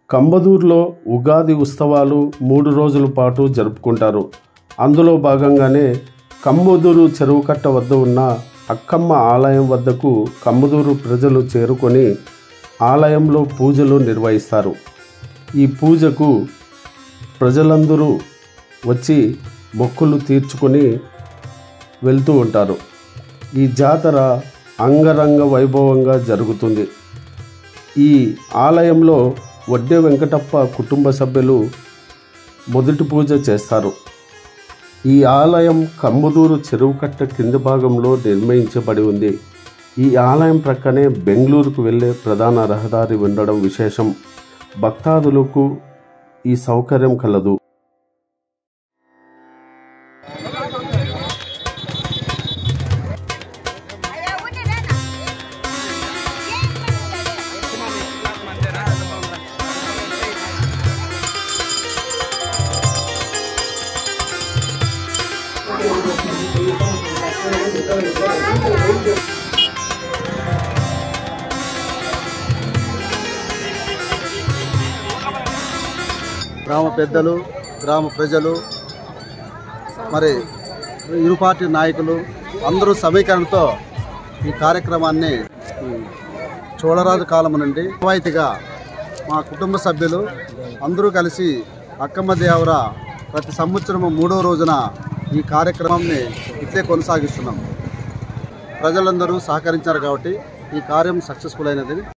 కంబదూరులో ఉగాది ఉత్సవాలు 3 రోజుల పాటు జరుపుకుంటారు. అందులో భాగంగానే కంబదూరు చెరువు కట్ట వద్ద ఉన్న అక్కమ్మ ఆలయం వద్దకు కంబదూరు ప్రజలు చేరుకొని ఆలయంలో పూజలు నిర్వహిస్తారు. ఈ పూజకు ప్రజలందరూ వచ్చి మొక్కులు తీర్చుకొని వెళ్తూ ఉంటారు. ఈ జాతర అంగరంగ వైభవంగా జరుగుతుంది. ఈ ఆలయంలో వడ్డే వెంకటప్ప కుటుంబ సభ్యులు మొదటి పూజ చేస్తారు. ఈ ఆలయం కంబదూరు చెరువు కట్ట కింది భాగంలో నిర్మించబడి ఉంది. ఈ ఆలయం ప్రక్కనే బెంగళూరుకు వెళ్ళే ప్రధాన రహదారి ఉండడం విశేషం. భక్తాదులకు ఈ సౌకర్యం కలదు. గ్రామ పెద్దలు, గ్రామ ప్రజలు, మరి ఇరు పార్టీ నాయకులు అందరూ సమీకరణతో ఈ కార్యక్రమాన్ని చోళరాజు కాలం నుండి ఆనవాయితీగా మా కుటుంబ సభ్యులు అందరూ కలిసి అక్కమ్మ దేవర ప్రతి సంవత్సరము 3వ రోజున ఈ కార్యక్రమాన్ని ఇట్లే కొనసాగిస్తున్నాం. ప్రజలందరూ సహకరించారు కాబట్టి ఈ కార్యం సక్సెస్ఫుల్ అయినది.